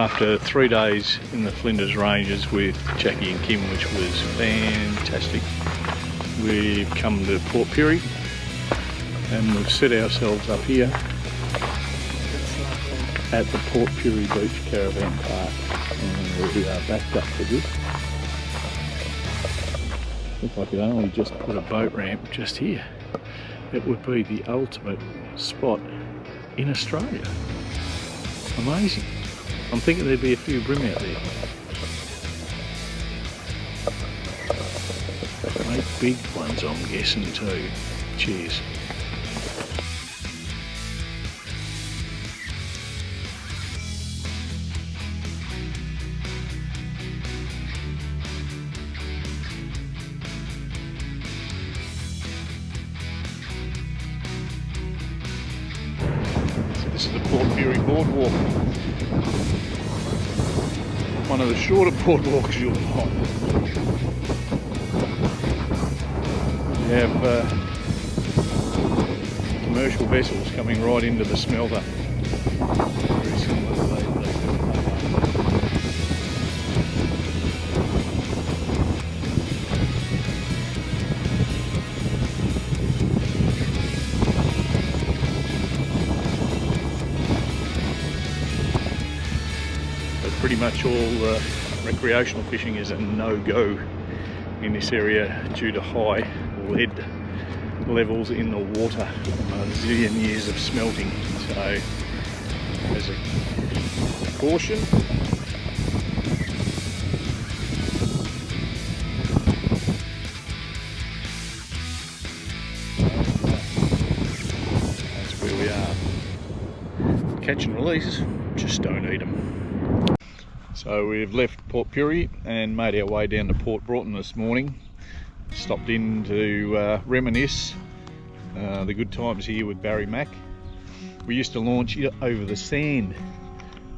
after 3 days in the Flinders Ranges with Jackie and Kim, which was fantastic, we've come to Port Pirie and we've set ourselves up here at the Port Pirie Beach Caravan Park, and we are backed up for this. If I could only just put a boat ramp just here, it would be the ultimate spot in Australia. Amazing. I'm thinking there'd be a few brim out there. Great big ones, I'm guessing too. Cheers. This is the Port Pirie boardwalk. One of the shorter boardwalks you'll find. We have commercial vessels coming right into the smelter. Very similar to they Pretty much all recreational fishing is a no-go in this area due to high lead levels in the water, a zillion years of smelting. So as a caution, that's where we are. Catch and release, just don't eat them. So we've left Port Pirie and made our way down to Port Broughton this morning. Stopped in to reminisce the good times here with Barry Mack. We used to launch over the sand.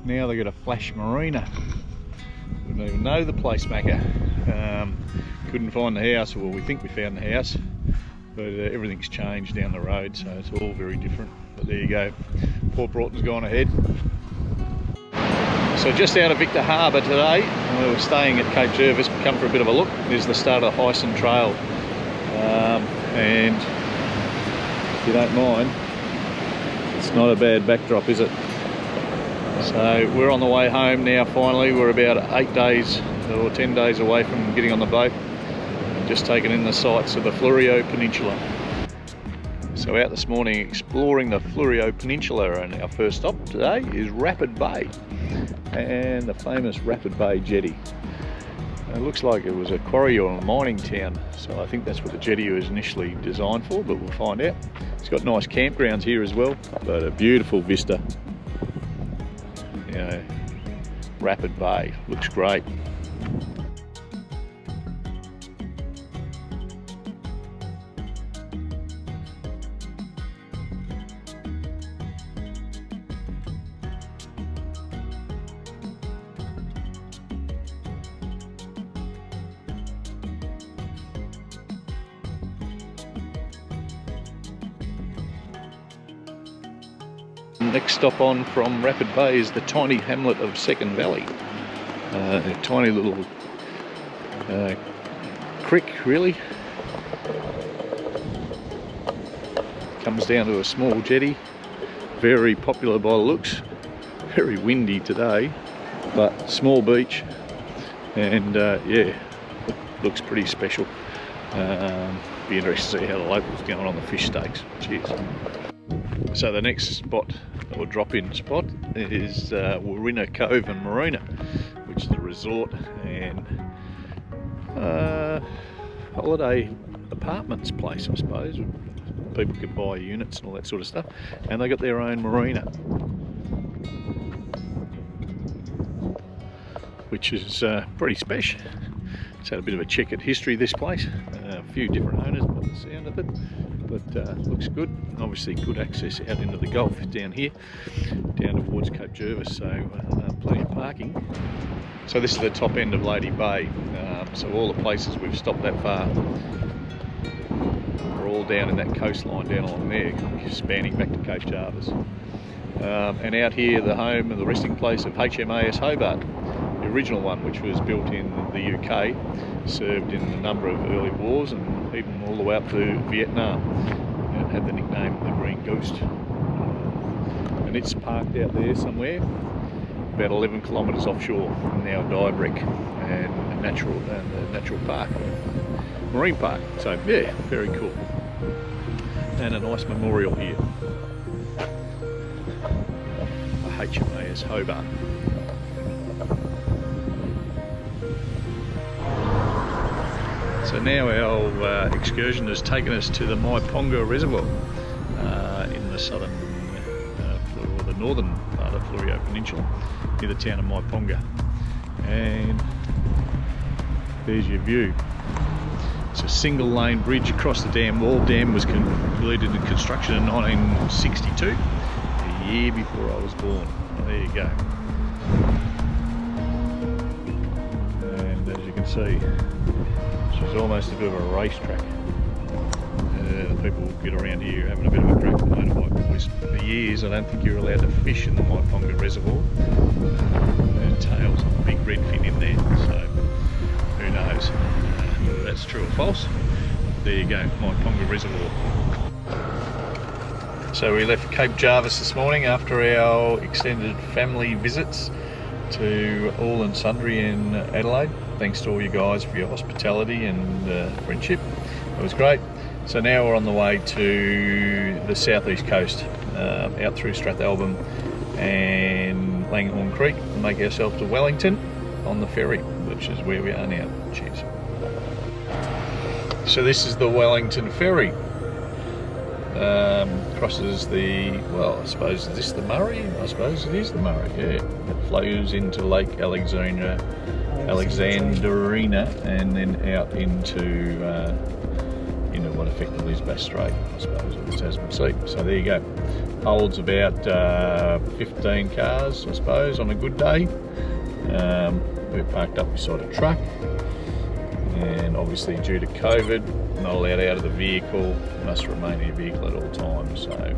Now they've got a flash marina. We don't even know the place, Macca. Couldn't find the house, well, we think we found the house, but everything's changed down the road, so it's all very different. But there you go, Port Broughton's gone ahead. So just out of Victor Harbour today, we were staying at Cape Jervis, come for a bit of a look. There's the start of the Hyson Trail, and if you don't mind, it's not a bad backdrop, is it? So we're on the way home now finally. We're about 8 days or 10 days away from getting on the boat. Just taken in the sights of the Fleurieu Peninsula. So out this morning exploring the Fleurieu Peninsula, and our first stop today is Rapid Bay and the famous Rapid Bay jetty. It looks like it was a quarry or a mining town, so I think that's what the jetty was initially designed for, but we'll find out. It's got nice campgrounds here as well, but a beautiful vista. You know, Rapid Bay looks great. Next stop on from Rapid Bay is the tiny hamlet of Second Valley. A tiny little creek, really. Comes down to a small jetty. Very popular by the looks. Very windy today, but small beach, and yeah, looks pretty special. Be interested to see how the locals going on the fish steaks. Cheers. So the next spot, or drop-in spot, is Warina Cove and Marina, which is a resort and holiday apartments place, I suppose. People can buy units and all that sort of stuff, and they got their own marina, which is pretty special. It's had a bit of a checkered history, this place. A few different owners by the sound of it, but looks good. Obviously good access out into the Gulf down here, down towards Cape Jervis, so plenty of parking. So this is the top end of Lady Bay, so all the places we've stopped that far are all down in that coastline down along there, spanning back to Cape Jervis. And out here, the home and the resting place of HMAS Hobart, the original one, which was built in the UK, served in a number of early wars and even all the way up to Vietnam. It had the nickname the Green Ghost. And it's parked out there somewhere, about 11 kilometres offshore, now a dive wreck and a natural park, marine park. So yeah, very cool. And a nice memorial here. HMAS Hobart. So now our excursion has taken us to the Maiponga Reservoir in the southern or the northern part of Florio Peninsula, near the town of Maiponga. And there's your view. It's a single lane bridge across the dam wall. The dam was completed in construction in 1962. Year before I was born. Well, there you go. And as you can see, this is almost a bit of a racetrack. The people get around here having a bit of a crack with the motorbike boys. For years, I don't think you're allowed to fish in the Maiponga Reservoir. There's tails of a big redfin in there, so who knows whether that's true or false. There you go, Maiponga Reservoir. So we left Cape Jarvis this morning after our extended family visits to all and sundry in Adelaide. Thanks to all you guys for your hospitality and friendship. It was great. So now we're on the way to the southeast coast, out through Strathalbyn and Langhorne Creek, and make ourselves to Wellington on the ferry, which is where we are now. Cheers. So this is the Wellington ferry. Crosses the, well, I suppose, is this the Murray? I suppose it is the Murray, yeah. It flows into Lake Alexandrina and then out into what effectively is Bass Strait, I suppose, or the Tasman Sea. So there you go. Holds about 15 cars, I suppose, on a good day. We're parked up beside a truck, and obviously due to COVID, not allowed out of the vehicle, must remain in your vehicle at all times. So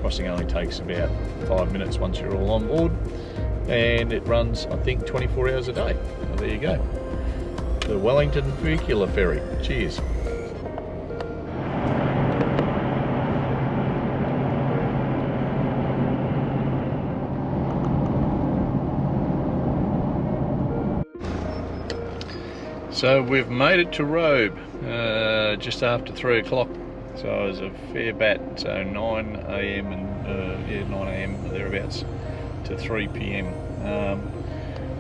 crossing only takes about 5 minutes once you're all on board, and it runs, I think, 24 hours a day. So there you go. The Wellington Vehicular Ferry. Cheers. So we've made it to Robe just after 3 o'clock. So it was a fair bat. So 9 AM and 9 AM thereabouts to 3 PM.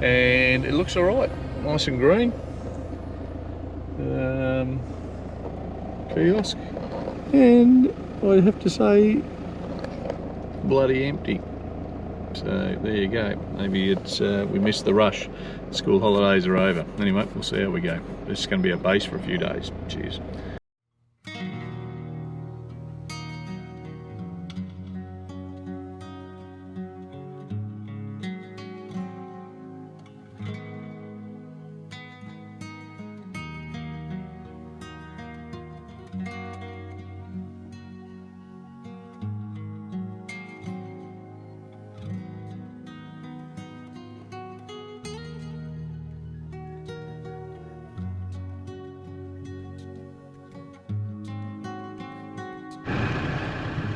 And it looks all right, nice and green. Kiosk, and I have to say, bloody empty. So there you go. Maybe it's we missed the rush. School holidays are over. Anyway, we'll see how we go. This is going to be a base for a few days. Cheers.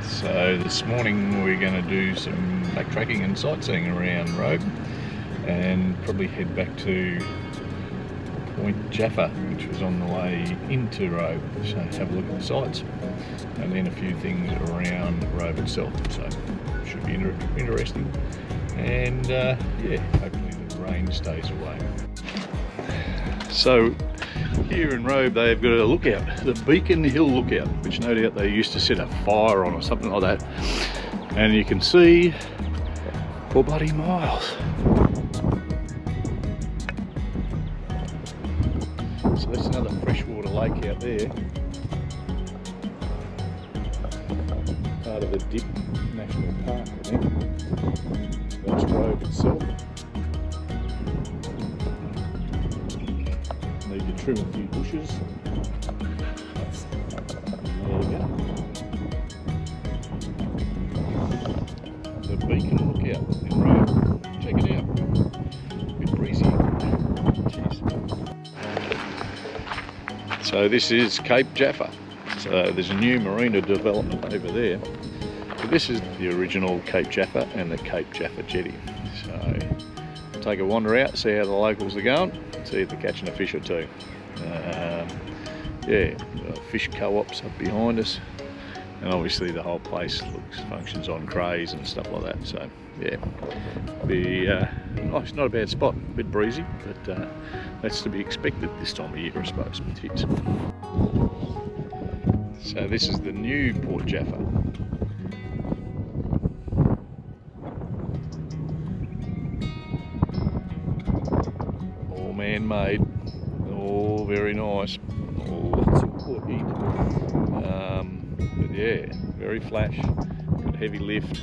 So this morning we're going to do some backtracking and sightseeing around Robe, and probably head back to Point Jaffa, which was on the way into Robe. So have a look at the sights, and then a few things around Robe itself. So should be interesting, and yeah, hopefully the rain stays away. So here in Robe they've got a lookout, the Beacon Hill Lookout, which no doubt they used to set a fire on or something like that. And you can see for bloody miles. So that's another freshwater lake out there. Part of the Dip National Park, I think. That's Robe itself. Need to trim a few bushes. There you go. beacon lookout in road. Check it out. A bit breezy. Jeez. So this is Cape Jaffa. So there's a new marina development over there. But this is the original Cape Jaffa and the Cape Jaffa jetty. So take a wander out, see how the locals are going, see if they're catching a fish or two. Yeah, fish co-ops up behind us, and obviously the whole place functions on crays and stuff like that. So yeah, it's not a bad spot. A bit breezy, but that's to be expected this time of year, I suppose. Cheers. So this is the new Port Jaffa. All man-made, all very nice, lots of port heat. But yeah, very flash, got heavy lift,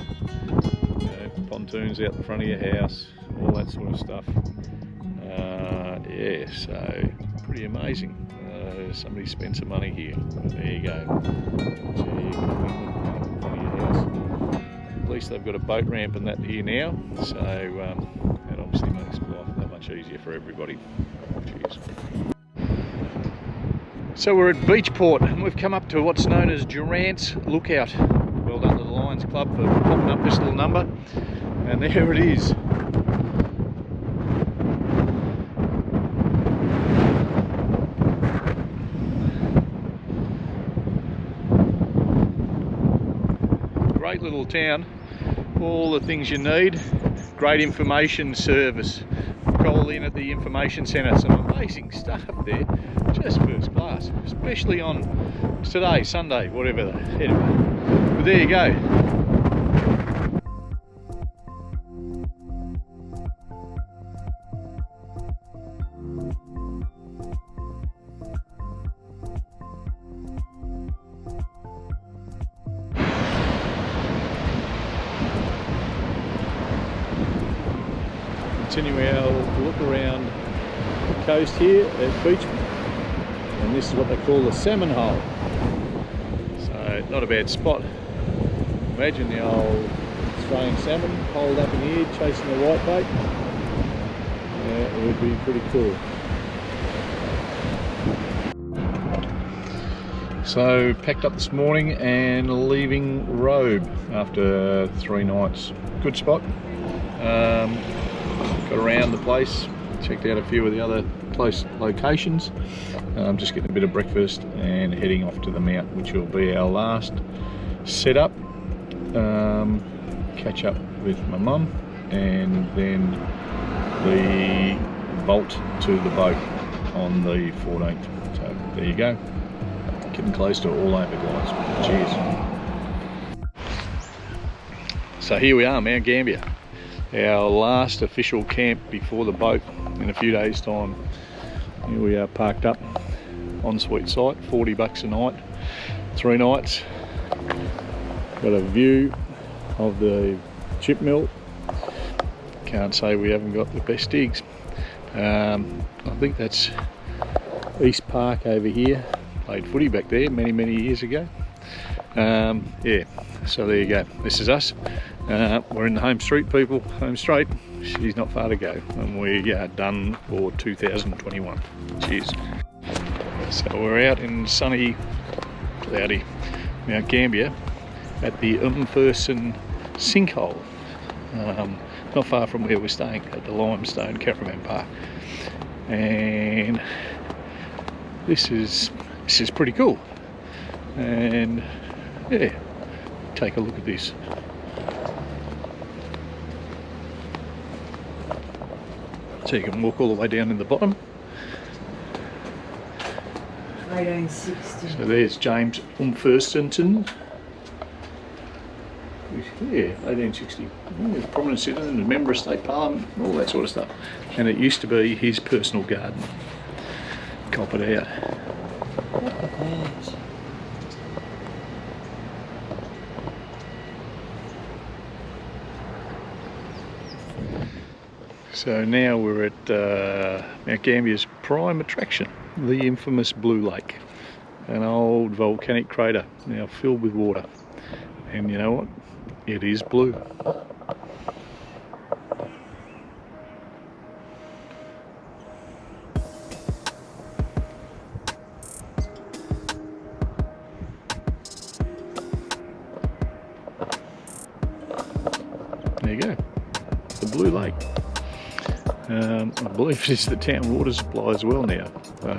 pontoons out the front of your house, all that sort of stuff. Yeah, so pretty amazing. Somebody spent some money here. But there you go. At least they've got a boat ramp and that here now, so that obviously makes life that much easier for everybody. Cheers. So we're at Beachport and we've come up to what's known as Durant's Lookout. Well done to the Lions Club for popping up this little number, and there it is. Great little town, all the things you need, great information service. Call in at the information centre, some amazing stuff there, just first class, especially on today, Sunday, whatever. Anyway, but there you go. Continue our look around the coast here at Beachport, and this is what they call the salmon hole. So not a bad spot. Imagine the old Australian salmon holed up in here chasing the whitebait. Yeah, it would be pretty cool. So packed up this morning and leaving Robe after 3 nights. Good spot. Got around the place, checked out a few of the other close locations. Just getting a bit of breakfast and heading off to the mount, which will be our last setup. Catch up with my mum and then the bolt to the boat on the 14th. So there you go. Getting close to all over, guys. Cheers. So here we are, Mount Gambier. Our last official camp before the boat in a few days' time. Here we are parked up, ensuite site, $40 a night, 3 nights. Got a view of the chip mill. Can't say we haven't got the best digs. I think that's East Park over here. Played footy back there many years ago. Yeah, so there you go. This is us. We're in the home street, people. Home straight. She's not far to go, and we are done for 2021. Cheers. So we're out in sunny, cloudy Mount Gambier at the Umferson sinkhole. Not far from where we're staying at the Limestone Caravan Park, and this is pretty cool. And yeah, take a look at this. So you can walk all the way down in the bottom. 1860. So there's James Umferson. Yeah, 1860. He's a prominent citizen, a member of state parliament, all that sort of stuff. And it used to be his personal garden. Cop it out. Look at that. So now we're at Mount Gambier's prime attraction, the infamous Blue Lake. An old volcanic crater now filled with water. And you know what? It is blue. There you go, the Blue Lake. I believe it is the town water supply as well now. So,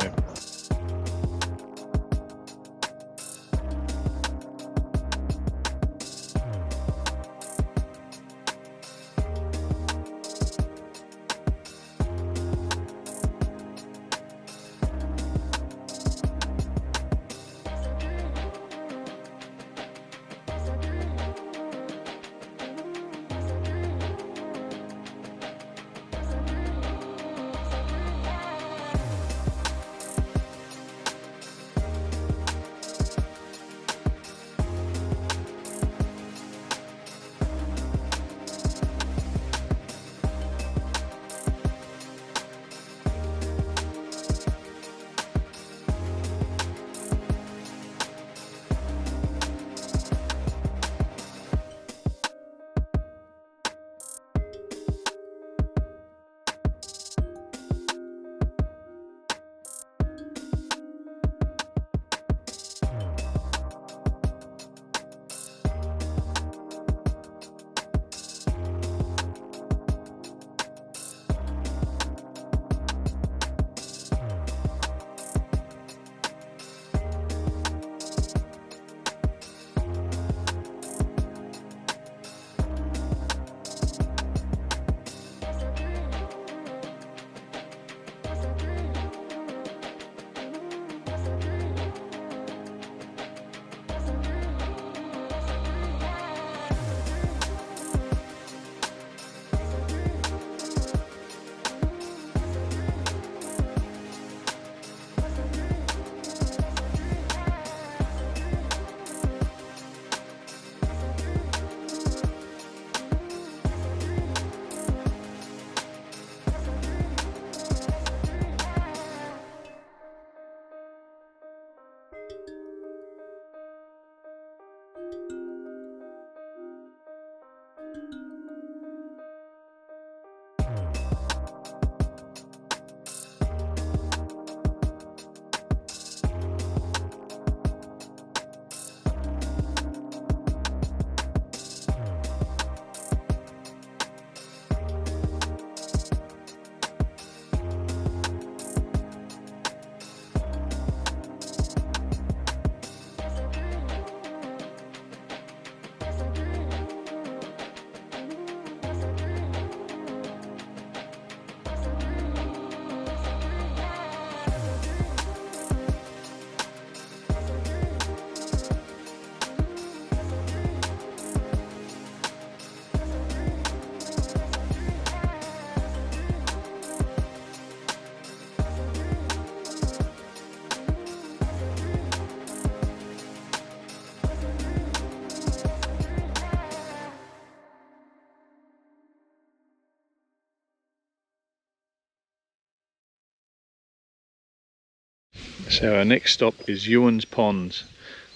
So our next stop is Ewan's Ponds,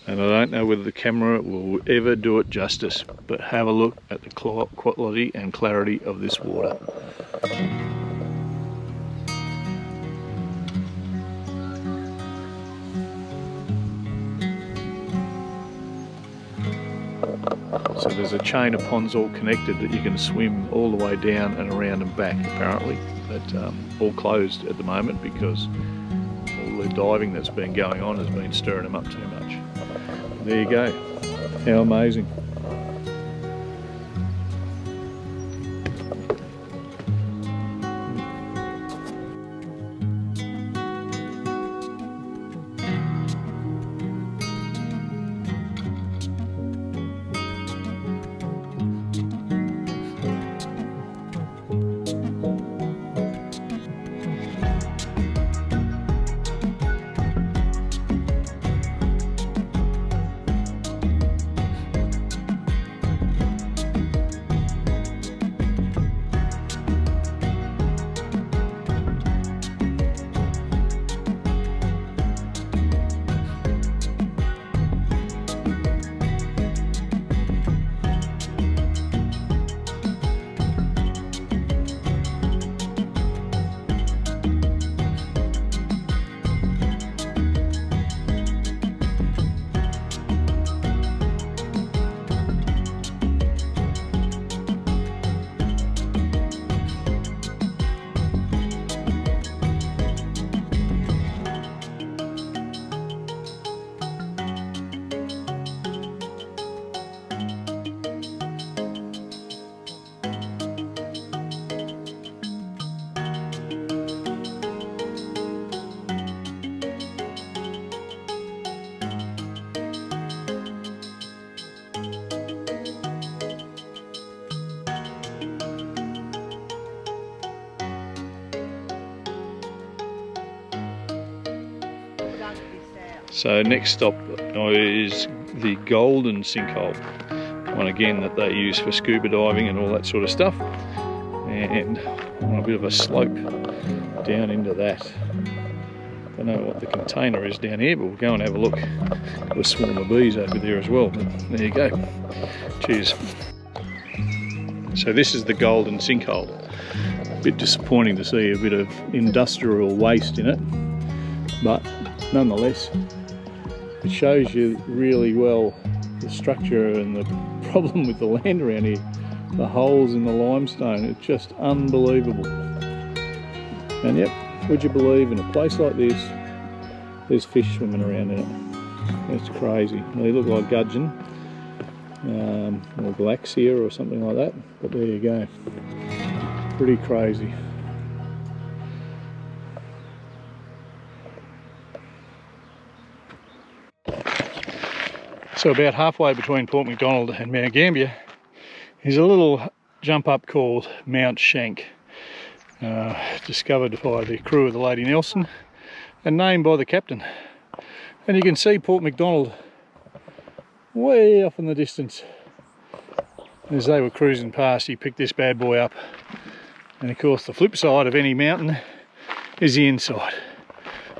and I don't know whether the camera will ever do it justice, but have a look at the quality and clarity of this water. So there's a chain of ponds all connected that you can swim all the way down and around and back apparently, but all closed at the moment because all the diving that's been going on has been stirring them up too much. There you go. How amazing. So next stop is the Golden Sinkhole, one again that they use for scuba diving and all that sort of stuff, and on a bit of a slope down into that. Don't know what the container is down here, but we'll go and have a look. Got a swarm of bees over there as well, but there you go. Cheers. So this is the Golden Sinkhole. A bit disappointing to see a bit of industrial waste in it, but nonetheless it shows you really well the structure and the problem with the land around here. The holes in the limestone, it's just unbelievable. And yep, would you believe in a place like this there's fish swimming around in it? It's crazy. They look like gudgeon or glaxia or something like that, but there you go. Pretty crazy. So about halfway between Port Macdonald and Mount Gambier is a little jump up called Mount Shank, discovered by the crew of the Lady Nelson and named by the captain. And you can see Port Macdonald way off in the distance. As they were cruising past, he picked this bad boy up. And of course the flip side of any mountain is the inside.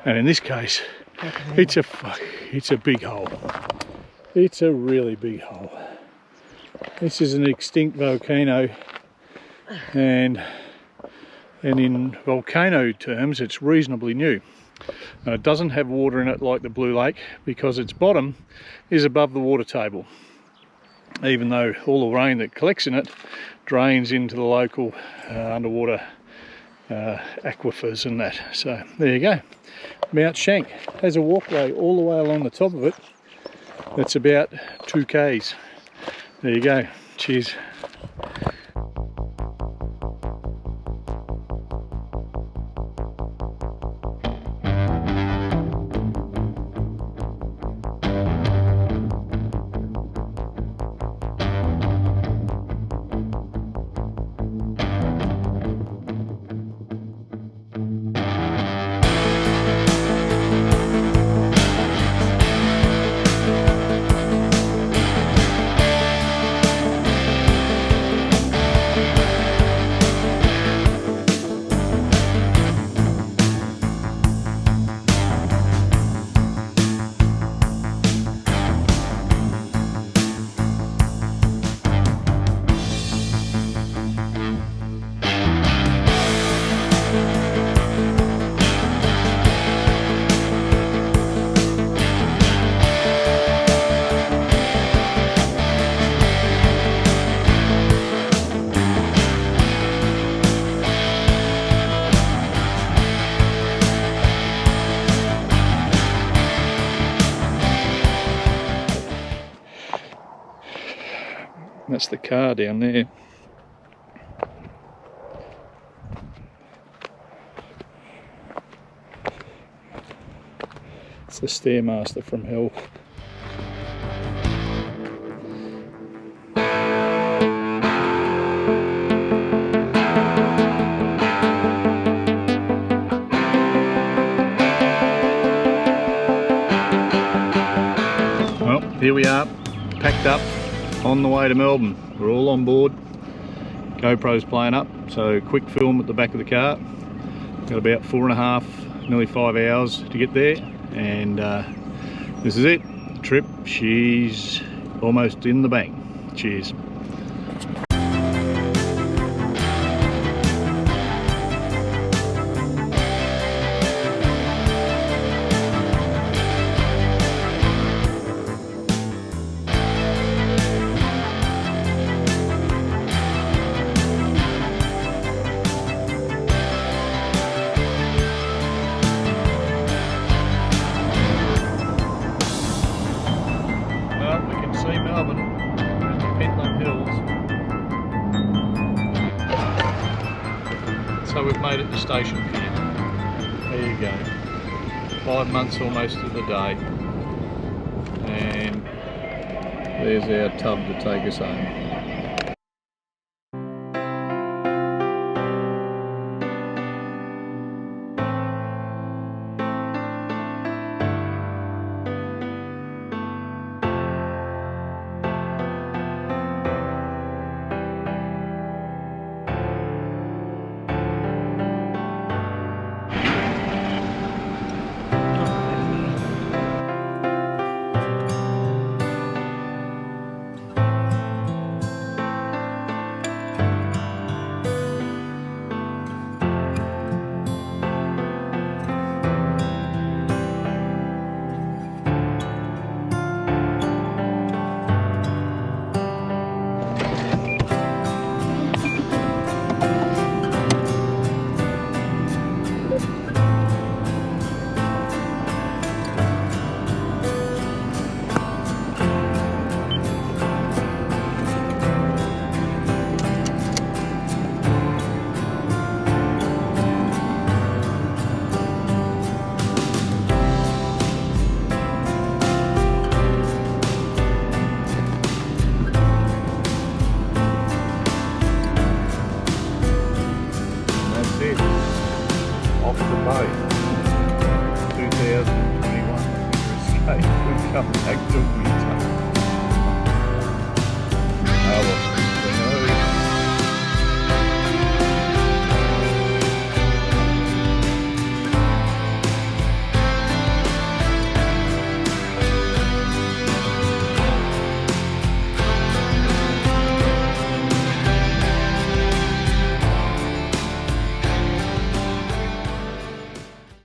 And in this case, it's a big hole. It's a really big hole. This is an extinct volcano, and in volcano terms it's reasonably new. Now, it doesn't have water in it like the Blue Lake because its bottom is above the water table, even though all the rain that collects in it drains into the local underwater aquifers and that. So there you go. Mount Shank has a walkway all the way along the top of it. That's about 2 k's. There you go. Cheers. That's the car down there. It's the Stairmaster from hell. Well, here we are, packed up, on the way to Melbourne. We're all on board. GoPro's playing up, so quick film at the back of the car. Got about 4.5, nearly 5 hours to get there, and this is it. The trip, she's almost in the bank. Cheers. So we've made it to Station Pier. There you go. 5 months almost to the day. And there's our tub to take us home.